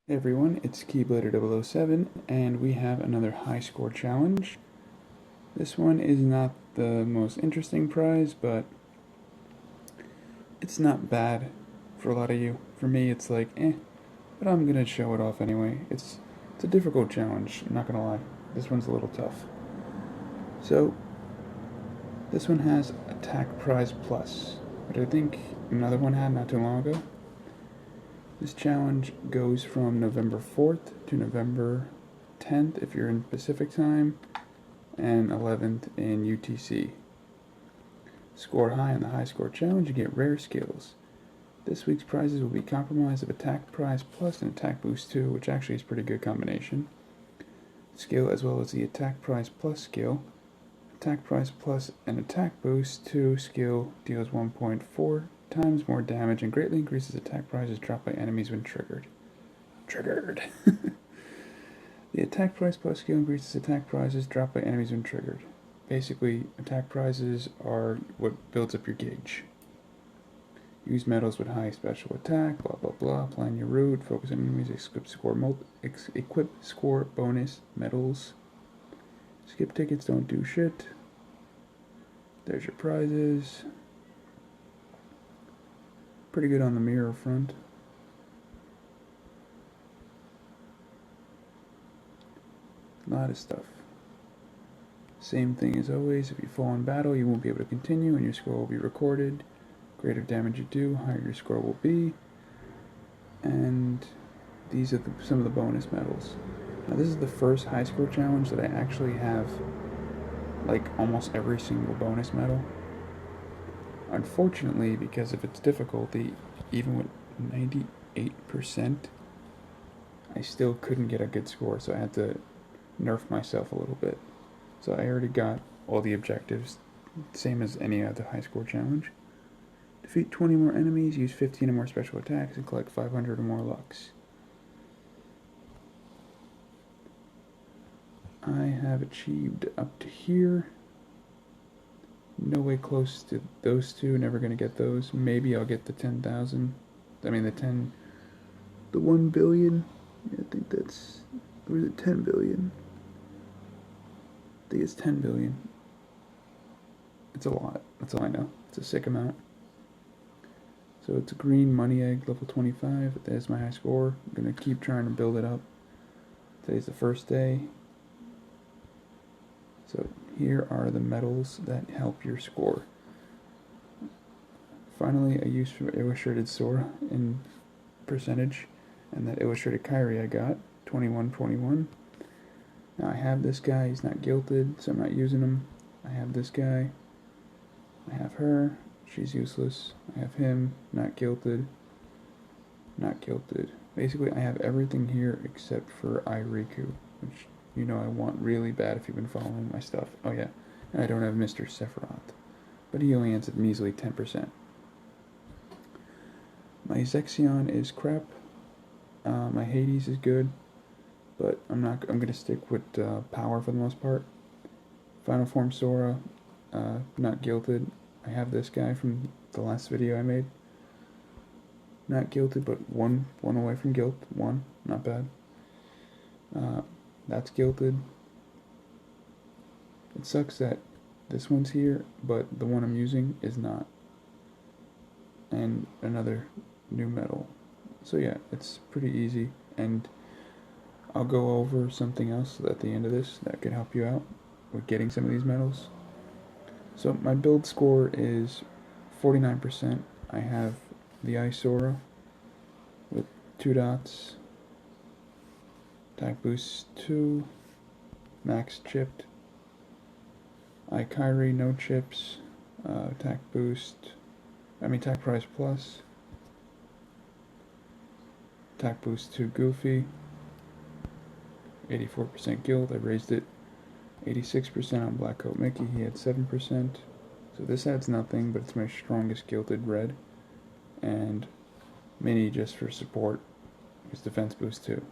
Hey everyone, it's Keyblader007 and we have another high score challenge. This one is not the most interesting prize, but it's not bad for a lot of you. For me it's like, but I'm gonna show it off anyway. It's a difficult challenge, I'm not gonna lie. This one's a little tough. So, this one has Attack Prize Plus, which I think another one had not too long ago. This challenge goes from November 4th to November 10th if you're in Pacific time, and 11th in UTC. Score high on the high score challenge, you get rare skills. This week's prizes will be Compromise of Attack Prize Plus and Attack Boost 2, which actually is a pretty good combination. Skill as well as the Attack Prize Plus skill. Attack Prize Plus and Attack Boost 2 skill deals 1.4 times more damage and greatly increases attack prizes dropped by enemies when triggered. The Attack Prize Plus skill increases attack prizes dropped by enemies when triggered. Basically, attack prizes are what builds up your gauge. Use medals with high special attack, blah blah blah, plan your route, focus on enemies, equip score bonus medals. Skip tickets, don't do shit. There's your prizes. Pretty good on the mirror front. A lot of stuff. Same thing as always, if you fall in battle you won't be able to continue and your score will be recorded. Greater damage you do, higher your score will be. And these are some of the bonus medals. Now this is the first high score challenge that I actually have like almost every single bonus medal. Unfortunately, because of its difficulty, even with 98%, I still couldn't get a good score, so I had to nerf myself a little bit. So I already got all the objectives, same as any other high score challenge. Defeat 20 more enemies, use 15 or more special attacks, and collect 500 or more Lux. I have achieved up to here. No way close to those two, never gonna get those. Maybe I'll get the 10,000. I mean the 1 billion. Yeah, I think that's, or is it 10 billion? I think it's 10 billion. It's a lot, that's all I know. It's a sick amount. So it's a green money egg, level 25. There's my high score. I'm gonna keep trying to build it up. Today's the first day. So here are the medals that help your score. Finally, a use for illustrated Sora in percentage, and that illustrated Kyrie I got, 2121. Now I have this guy, he's not guilted, so I'm not using him. I have this guy. I have her, she's useless. I have him, not guilted. Not guilted. Basically, I have everything here except for Iriku, which you know I want really bad if you've been following my stuff. Oh yeah, and I don't have Mr. Sephiroth, but he only ends at measly 10%. My Zexion is crap. My Hades is good, but I'm gonna stick with power for the most part. Final form Sora, not guilted. I have this guy from the last video I made. Not guilted, but one away from guilt. One, not bad. That's guilted. It sucks that this one's here, but the one I'm using is not. And another new medal. So yeah, it's pretty easy, and I'll go over something else at the end of this that could help you out with getting some of these medals. So my build score is 49%. I have the Isora with 2 dots, attack boost 2, max chipped, Kyrie no chips, attack prize plus, attack boost 2 goofy, 84% guild, I raised it, 86% on Black Coat Mickey, he had 7%, so this adds nothing, but it's my strongest gilded red, and mini just for support, is defense boost 2.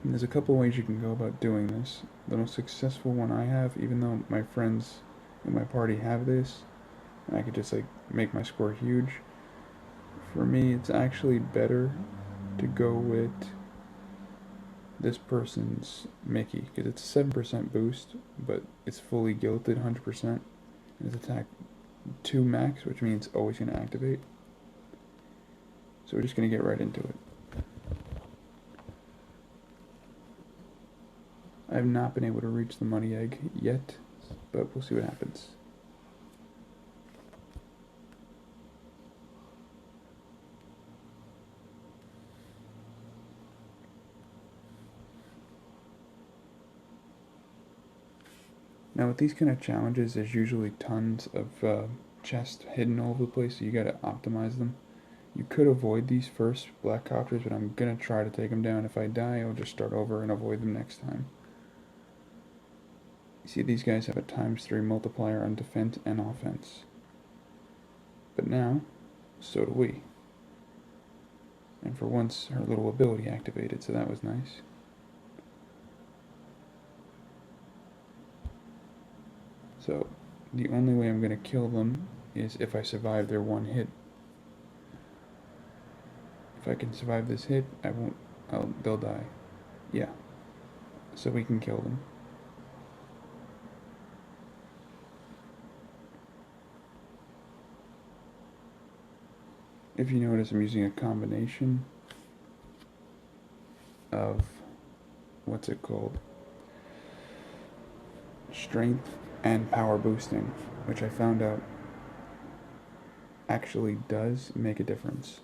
And there's a couple ways you can go about doing this. The most successful one I have, even though my friends in my party have this, and I could just like make my score huge. For me, it's actually better to go with this person's Mickey, because it's a 7% boost, but it's fully gilded 100%, and it's attack 2 max, which means it's always going to activate. So we're just going to get right into it. I have not been able to reach the money egg yet, but we'll see what happens. Now with these kind of challenges, there's usually tons of chests hidden all over the place, so you gotta optimize them. You could avoid these first black copters, but I'm gonna try to take them down. If I die, I'll just start over and avoid them next time. You see, these guys have a ×3 multiplier on defense and offense. But now, so do we. And for once, her little ability activated, so that was nice. So, the only way I'm going to kill them is if I survive their one hit. If I can survive this hit, they'll die. Yeah. So we can kill them. If you notice, I'm using a combination of, what's it called? Strength and power boosting, which I found out actually does make a difference.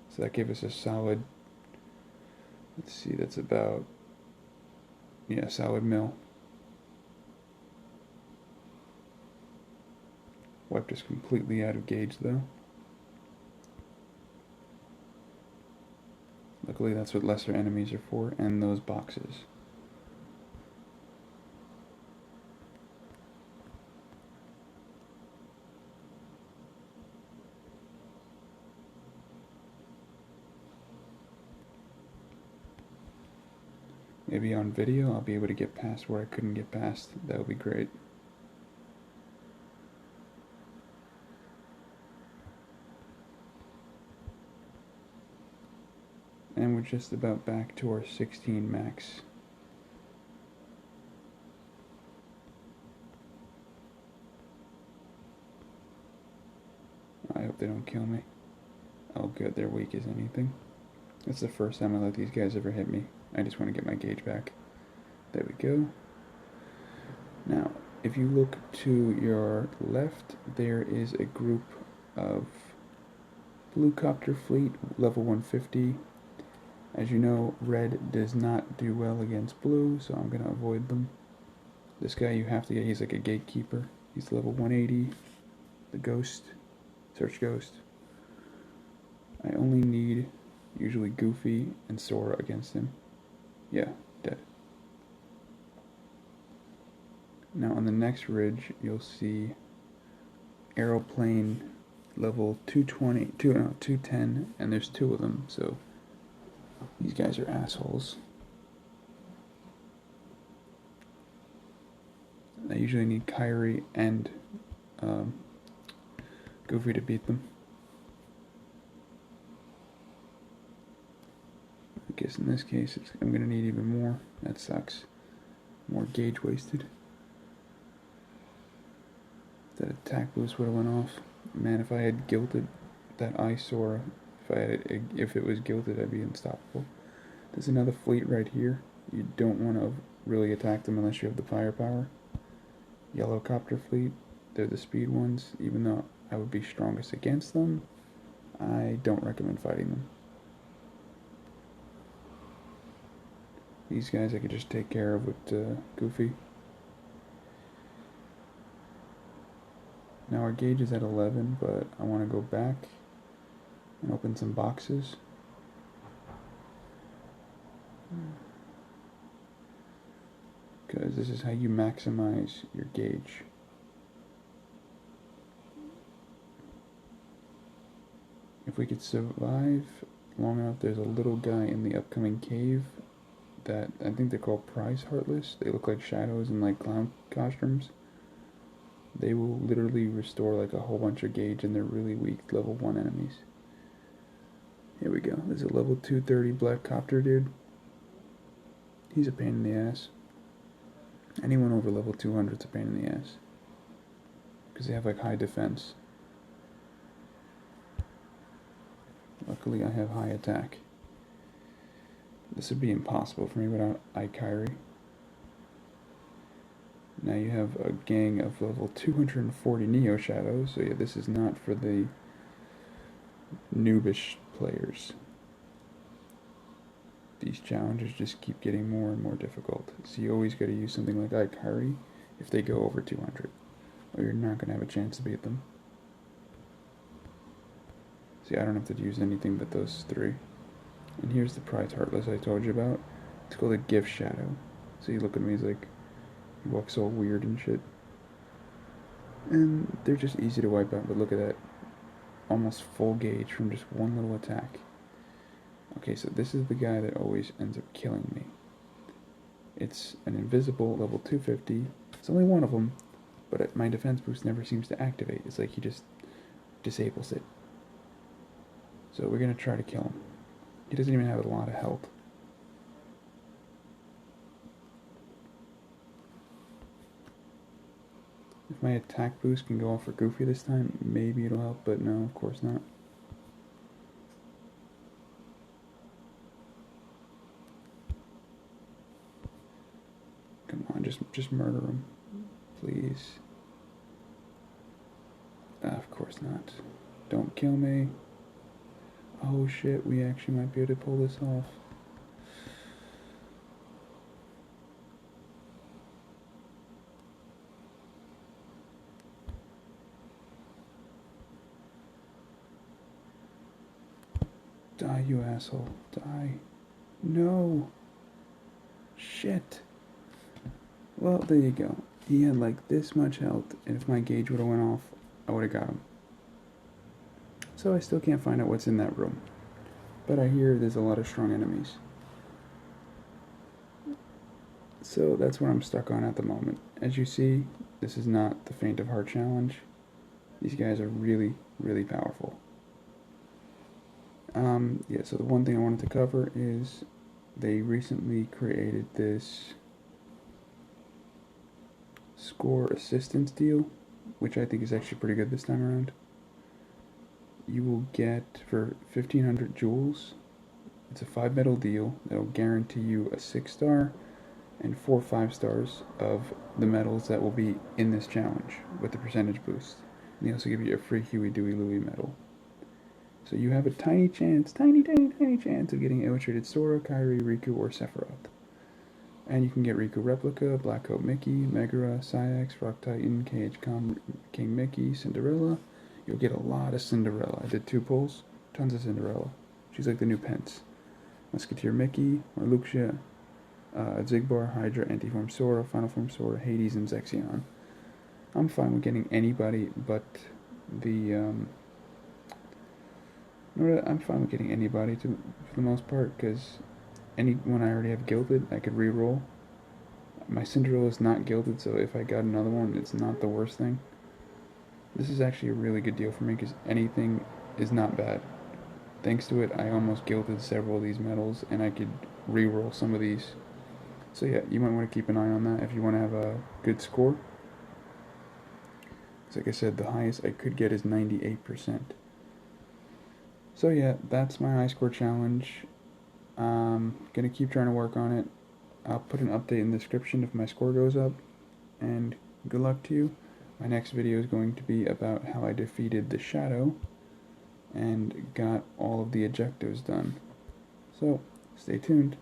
So that gave us a solid, let's see, that's about, yeah, solid mil. Wiped us completely out of gauge though. Luckily that's what lesser enemies are for, and those boxes. Maybe on video I'll be able to get past where I couldn't get past. That would be great. And we're just about back to our 16 max. I hope they don't kill me. Oh good, they're weak as anything. That's the first time I let these guys ever hit me. I just want to get my gauge back. There we go. Now, if you look to your left, there is a group of blue copter fleet, level 150. As you know, red does not do well against blue, so I'm going to avoid them. This guy you have to get, he's like a gatekeeper. He's level 180. The ghost, search ghost. I only need usually Goofy and Sora against him. Yeah, dead. Now on the next ridge, you'll see aeroplane level 210, and there's 2 of them, so these guys are assholes. I usually need Kyrie and Goofy to beat them. I guess in this case, I'm going to need even more. That sucks. More gauge wasted. That attack boost would have went off. Man, if I had gilded that eyesore, if it was gilded, I'd be unstoppable. There's another fleet right here. You don't want to really attack them unless you have the firepower. Yellow copter fleet. They're the speed ones. Even though I would be strongest against them, I don't recommend fighting them. These guys I could just take care of with Goofy. Now our gauge is at 11, but I want to go back and open some boxes. Because this is how you maximize your gauge. If we could survive long enough, there's a little guy in the upcoming cave that I think they're called prize heartless. They look like shadows in like clown costumes. They will literally restore like a whole bunch of gauge, and they're really weak level 1 enemies. Here we go. There's a level 230 black copter dude. He's a pain in the ass. Anyone over level 200 is a pain in the ass. Because they have like high defense. Luckily I have high attack. This would be impossible for me without Aikari. Now you have a gang of level 240 Neo Shadows, so yeah, this is not for the noobish players. These challenges just keep getting more and more difficult, so you always got to use something like Aikari if they go over 200, or you're not going to have a chance to beat them. See, I don't have to use anything but those three. And here's the prize Heartless I told you about. It's called a Gift Shadow. So you look at me, he's like, he walks all weird and shit. And they're just easy to wipe out, but look at that. Almost full gauge from just one little attack. Okay, so this is the guy that always ends up killing me. It's an invisible level 250. It's only one of them, but my defense boost never seems to activate. It's like he just disables it. So we're going to try to kill him. He doesn't even have a lot of health. If my attack boost can go off for Goofy this time, maybe it'll help, but no, of course not. Come on, just murder him, please. Of course not. Don't kill me. Oh shit, we actually might be able to pull this off. Die, you asshole. Die. No. Shit. Well, there you go. He had like this much health, and if my gauge would have went off, I would have got him. So I still can't find out what's in that room. But I hear there's a lot of strong enemies. So that's what I'm stuck on at the moment. As you see, this is not the Faint of Heart challenge. These guys are really, really powerful. Yeah, so the one thing I wanted to cover is they recently created this score assistance deal, which I think is actually pretty good this time around. You will get, for 1,500 jewels, it's a 5 medal deal that'll guarantee you a 6-star and 4 5-stars of the medals that will be in this challenge with the percentage boost. And they also give you a free Huey, Dewey, Louie medal. So you have a tiny chance, tiny chance of getting illustrated Sora, Kairi, Riku, or Sephiroth. And you can get Riku Replica, Black Coat Mickey, Megara, Sayax, Rock Titan, KH King Mickey, Cinderella. You'll get a lot of Cinderella. I did 2 pulls, tons of Cinderella. She's like the new Pence. Musketeer Mickey, Marluxia, Zigbar, Hydra, Anti-Form Sora, Final Form Sora, Hades, and Zexion. I'm fine with getting anybody but the, I'm fine with getting anybody for the most part, because anyone I already have gilded, I could re-roll. My Cinderella is not gilded, so if I got another one, it's not the worst thing. This is actually a really good deal for me, because anything is not bad. Thanks to it, I almost gilded several of these medals, and I could re-roll some of these. So yeah, you might want to keep an eye on that if you want to have a good score. Because like I said, the highest I could get is 98%. So yeah, that's my high score challenge. Gonna keep trying to work on it. I'll put an update in the description if my score goes up. And good luck to you. My next video is going to be about how I defeated the Shadow and got all of the objectives done. So, stay tuned.